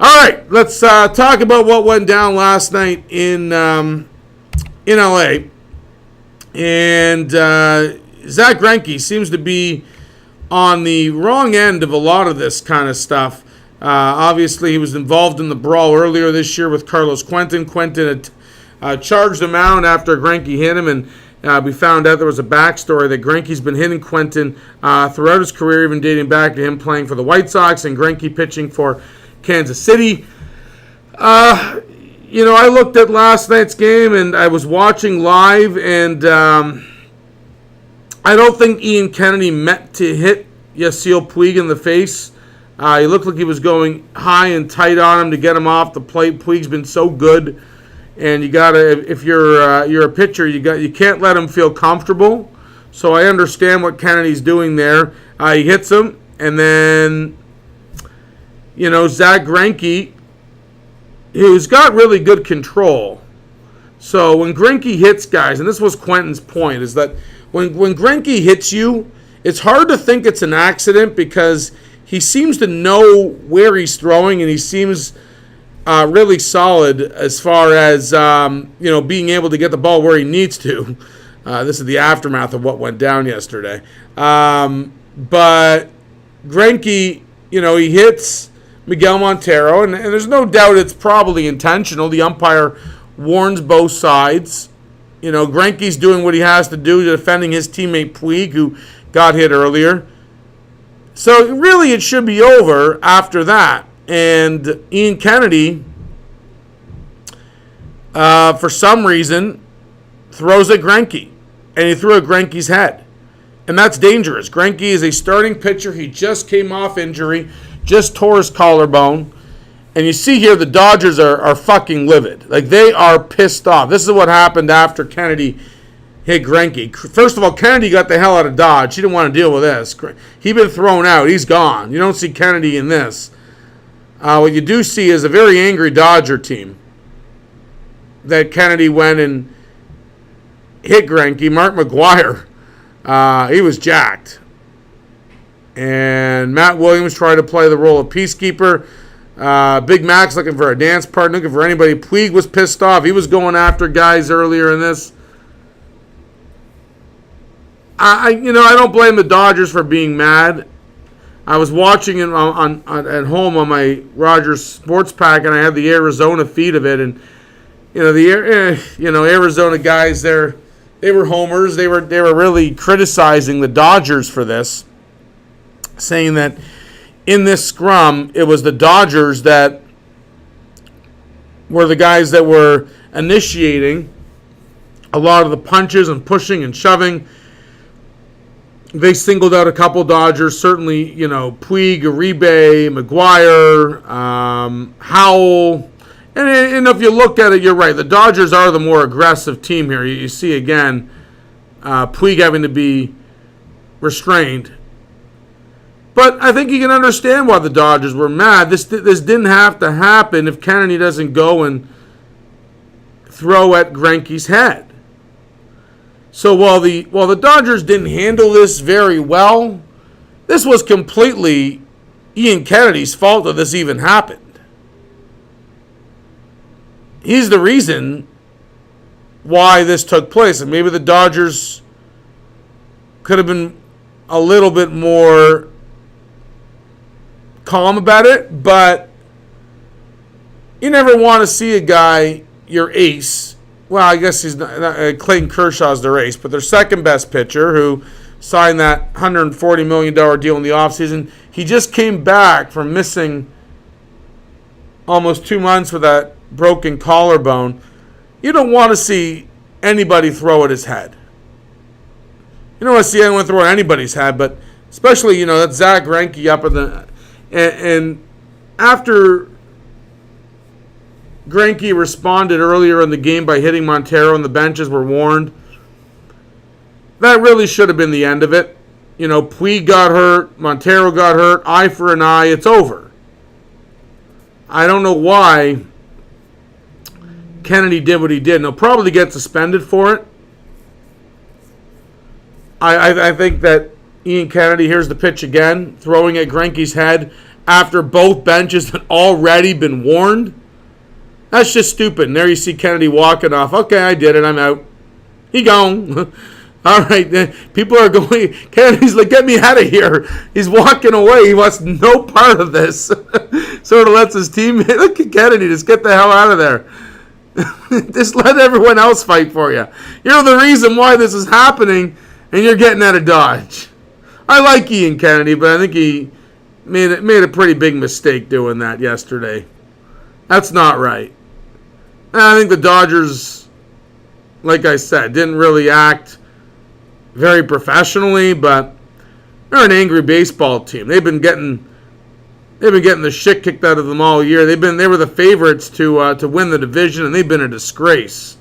All right, let's talk about what went down last night in LA. And Zach Greinke seems to be on the wrong end of a lot of this kind of stuff. Obviously, he was involved in the brawl earlier this year with Carlos Quentin. Quentin had charged him out after Greinke hit him, and we found out there was a backstory that Greinke's been hitting Quentin throughout his career, even dating back to him playing for the White Sox and Greinke pitching for Kansas City. I looked at last night's game, and I was watching live, and I don't think Ian Kennedy meant to hit Yasiel Puig in the face. He looked like he was going high and tight on him to get him off the plate. Puig's been so good, and you gotta, if you're a pitcher, you can't let him feel comfortable. So I understand what Kennedy's doing there. He hits him, and then Zach Greinke, who's got really good control. So when Greinke hits guys, and this was Quentin's point, is that when Greinke hits you, it's hard to think it's an accident because he seems to know where he's throwing, and he seems really solid as far as being able to get the ball where he needs to. This is the aftermath of what went down yesterday. But Greinke, he hits Miguel Montero, and there's no doubt it's probably intentional. The umpire warns both sides. Greinke's doing what he has to do to defending his teammate Puig, who got hit earlier. So really it should be over after that. And Ian Kennedy, for some reason, throws at Greinke. And he threw at Greinke's head. And that's dangerous. Greinke is a starting pitcher. He just came off injury, just tore his collarbone. And you see here the Dodgers are fucking livid. Like, they are pissed off. This is what happened after Kennedy hit Greinke. First of all, Kennedy got the hell out of Dodge. He didn't want to deal with this. He'd been thrown out. He's gone. You don't see Kennedy in this. What you do see is a very angry Dodger team that Kennedy went and hit Greinke. Mark McGwire, he was jacked. And Matt Williams tried to play the role of peacekeeper. Big Mac's looking for a dance partner, looking for anybody. Puig was pissed off. He was going after guys earlier in this. I don't blame the Dodgers for being mad. I was watching it at home on my Rogers Sports Pack, and I had the Arizona feed of it, and Arizona guys, they were homers. They were really criticizing the Dodgers for this, saying that in this scrum, it was the Dodgers that were the guys that were initiating a lot of the punches and pushing and shoving. They singled out a couple Dodgers, certainly, Puig, Uribe, McGwire, Howell. And if you look at it, you're right. The Dodgers are the more aggressive team here. You see, again, Puig having to be restrained. But I think you can understand why the Dodgers were mad. This didn't have to happen if Kennedy doesn't go and throw at Greinke's head. So while the Dodgers didn't handle this very well, this was completely Ian Kennedy's fault that this even happened. He's the reason why this took place. And maybe the Dodgers could have been a little bit more calm about it, but you never want to see a guy, your ace. Well, I guess he's not, Clayton Kershaw's their ace, but their second best pitcher who signed that $140 million deal in the offseason. He just came back from missing almost 2 months with that broken collarbone. You don't want to see anybody throw at his head. You don't want to see anyone throw at anybody's head, but especially, that's Zach Greinke up in the... And after Greinke responded earlier in the game by hitting Montero and the benches were warned, that really should have been the end of it. Puig got hurt, Montero got hurt, eye for an eye, it's over. I don't know why Kennedy did what he did, and he'll probably get suspended for it. I think that Ian Kennedy, here's the pitch again, throwing at Greinke's head after both benches had already been warned. That's just stupid. And there you see Kennedy walking off. Okay, I did it. I'm out. He gone. All right, then people are going. Kennedy's like, get me out of here. He's walking away. He wants no part of this. Sort of lets his teammate, look at Kennedy, just get the hell out of there. Just let everyone else fight for you. You're the reason why this is happening, and you're getting out of Dodge. I like Ian Kennedy, but I think he made a pretty big mistake doing that yesterday. That's not right. And I think the Dodgers, like I said, didn't really act very professionally, but they're an angry baseball team. They've been getting the shit kicked out of them all year. They were the favorites to win the division, and they've been a disgrace.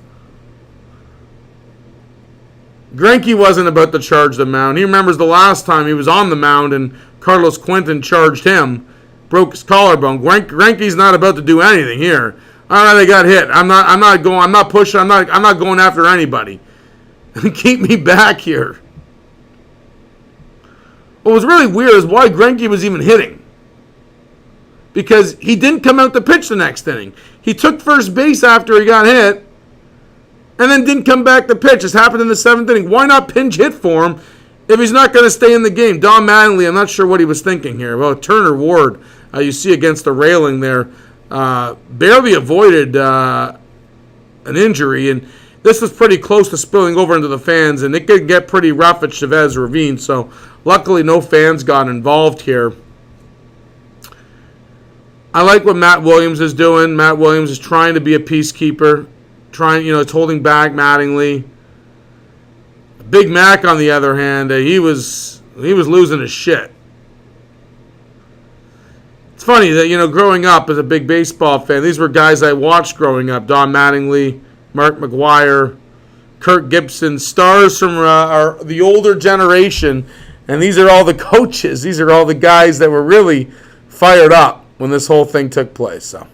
Greinke wasn't about to charge the mound. He remembers the last time he was on the mound and Carlos Quentin charged him, broke his collarbone. Greinke's not about to do anything here. All right, I got hit. I'm not going after anybody. Keep me back here. What was really weird is why Greinke was even hitting. Because he didn't come out to pitch the next inning. He took first base after he got hit, and then didn't come back to pitch. This happened in the 7th inning. Why not pinch hit for him if he's not going to stay in the game? Don Mattingly, I'm not sure what he was thinking here. Well, Turner Ward, you see against the railing there, barely avoided an injury, and this was pretty close to spilling over into the fans, and it could get pretty rough at Chavez Ravine, so luckily no fans got involved here. I like what Matt Williams is doing. Matt Williams is trying to be a peacekeeper, it's holding back Mattingly. Big Mac, on the other hand, he was losing his shit. It's funny that, growing up as a big baseball fan, these were guys I watched growing up. Don Mattingly, Mark McGwire, Kirk Gibson, stars from the older generation. And these are all the coaches. These are all the guys that were really fired up when this whole thing took place. So